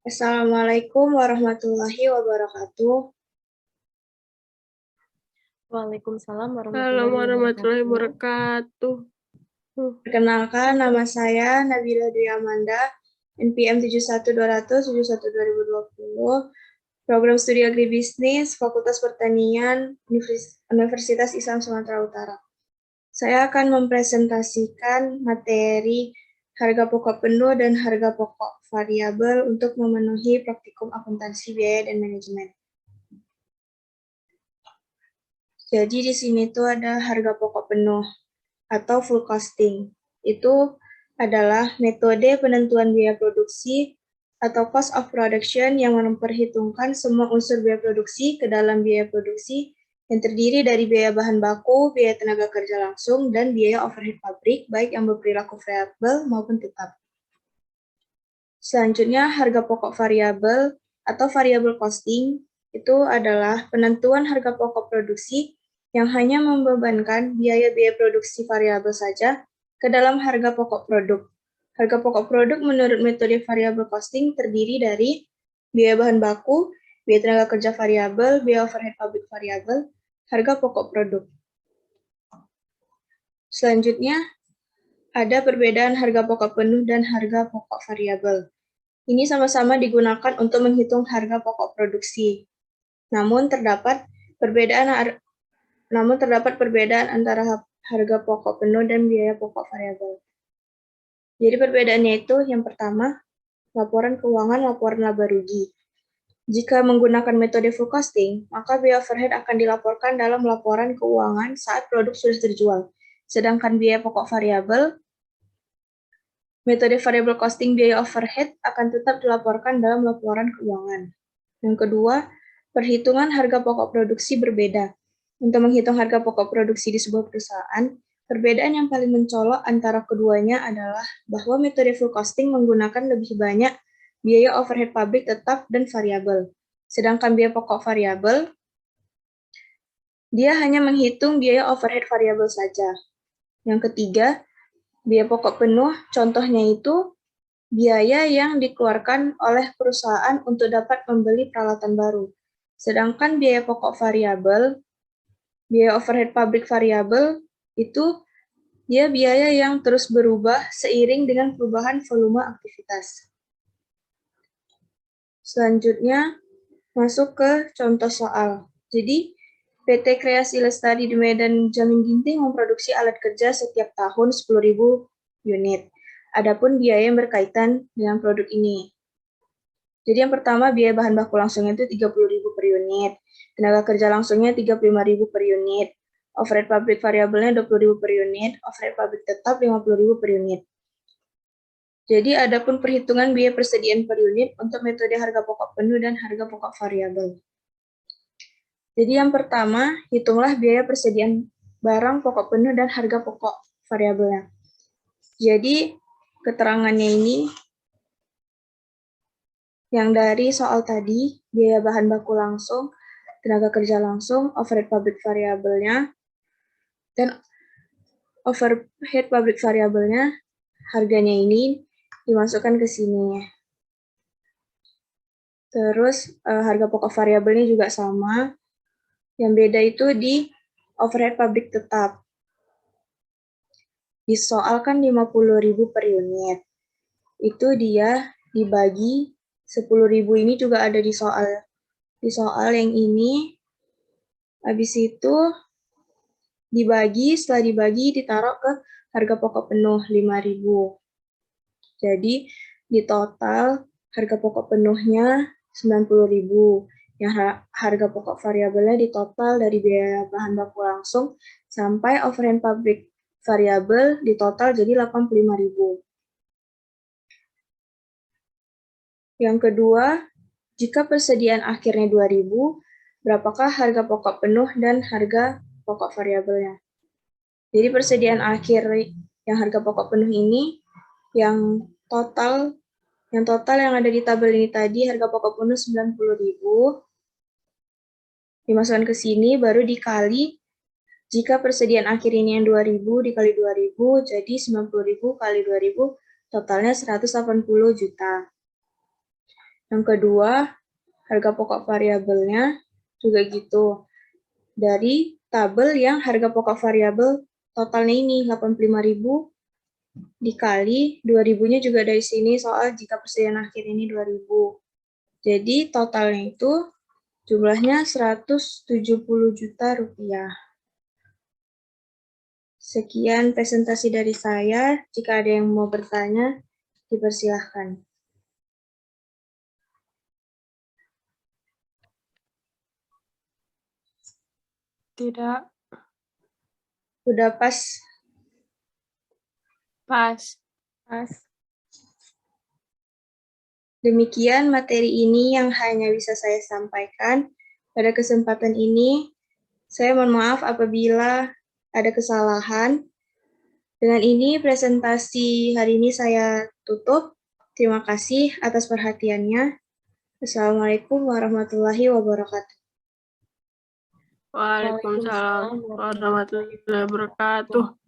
Assalamualaikum warahmatullahi wabarakatuh. Waalaikumsalam warahmatullahi wabarakatuh. Perkenalkan, nama saya Nabila Dwi Amanda, NPM 71200-71-2020, Program Studi Agribisnis, Fakultas Pertanian, Universitas Islam Sumatera Utara. Saya akan mempresentasikan materi harga pokok penuh dan harga pokok variabel untuk memenuhi praktikum akuntansi biaya dan manajemen. Jadi di sini tuh ada harga pokok penuh atau full costing. Itu adalah metode penentuan biaya produksi atau cost of production yang memperhitungkan semua unsur biaya produksi ke dalam biaya produksi yang terdiri dari biaya bahan baku, biaya tenaga kerja langsung, dan biaya overhead pabrik, baik yang berperilaku variabel maupun tetap. Selanjutnya, harga pokok variabel atau variable costing itu adalah penentuan harga pokok produksi yang hanya membebankan biaya-biaya produksi variabel saja ke dalam harga pokok produk. Harga pokok produk menurut metode variable costing terdiri dari biaya bahan baku, biaya tenaga kerja variabel, biaya overhead pabrik variabel, harga pokok produk. Selanjutnya, ada perbedaan harga pokok penuh dan harga pokok variabel. Ini sama-sama digunakan untuk menghitung harga pokok produksi. Namun terdapat perbedaan antara harga pokok penuh dan biaya pokok variabel. Jadi perbedaannya itu yang pertama, laporan keuangan, laporan laba rugi. Jika menggunakan metode full costing, maka biaya overhead akan dilaporkan dalam laporan keuangan saat produk sudah terjual. Sedangkan biaya pokok variabel, metode variable costing biaya overhead akan tetap dilaporkan dalam laporan keuangan. Yang kedua, perhitungan harga pokok produksi berbeda. Untuk menghitung harga pokok produksi di sebuah perusahaan, perbedaan yang paling mencolok antara keduanya adalah bahwa metode full costing menggunakan lebih banyak biaya overhead pabrik tetap dan variabel. Sedangkan biaya pokok variabel, dia hanya menghitung biaya overhead variabel saja. Yang ketiga, biaya pokok penuh, contohnya itu biaya yang dikeluarkan oleh perusahaan untuk dapat membeli peralatan baru. Sedangkan biaya pokok variabel, biaya overhead pabrik variabel, itu dia biaya yang terus berubah seiring dengan perubahan volume aktivitas. Selanjutnya, masuk ke contoh soal. Jadi, PT Kreasi Lestari di Medan Jamin Ginting memproduksi alat kerja setiap tahun 10.000 unit. Adapun biaya yang berkaitan dengan produk ini. Jadi yang pertama, biaya bahan baku langsungnya itu 30.000 per unit. Tenaga kerja langsungnya 35.000 per unit. Overhead pabrik variabelnya 20.000 per unit. Overhead pabrik tetap 50.000 per unit. Jadi adapun perhitungan biaya persediaan per unit untuk metode harga pokok penuh dan harga pokok variabel. Jadi yang pertama, hitunglah biaya persediaan barang pokok penuh dan harga pokok variabelnya. Jadi keterangannya ini yang dari soal tadi, biaya bahan baku langsung, tenaga kerja langsung, overhead pabrik variabelnya, dan overhead pabrik variabelnya, harganya ini dimasukkan ke sini. Terus harga pokok variabelnya juga sama. Yang beda itu di overhead pabrik tetap. Disoalkan 50.000 per unit. Itu dia dibagi 10.000 ini juga ada di soal. Di soal yang ini, habis itu dibagi, setelah dibagi ditaruh ke harga pokok penuh 5.000. Jadi di total harga pokok penuhnya 90.000. Yang harga pokok variabelnya di total dari biaya bahan baku langsung sampai overhead pabrik variabel di total jadi 85.000. Yang kedua, jika persediaan akhirnya 2.000, berapakah harga pokok penuh dan harga pokok variabelnya? Jadi persediaan akhir yang harga pokok penuh ini yang total yang ada di tabel ini tadi harga pokok penuh 90.000 dimasukkan ke sini baru dikali jika persediaan akhir ini yang 2.000 dikali 2.000 jadi 90.000 kali 2.000 totalnya 180 juta. Yang kedua, harga pokok variabelnya juga gitu. Dari tabel yang harga pokok variabel totalnya ini 85.000 dikali 2.000-nya juga dari sini, soal jika persediaan akhir ini 2.000. Jadi totalnya itu jumlahnya 170 juta rupiah. Sekian presentasi dari saya. Jika ada yang mau bertanya, dipersilahkan. Tidak. Udah pas? Pas. Demikian materi ini yang hanya bisa saya sampaikan. Pada kesempatan ini, saya mohon maaf apabila ada kesalahan. Dengan ini, presentasi hari ini saya tutup. Terima kasih atas perhatiannya. Assalamualaikum warahmatullahi wabarakatuh. Waalaikumsalam warahmatullahi wabarakatuh.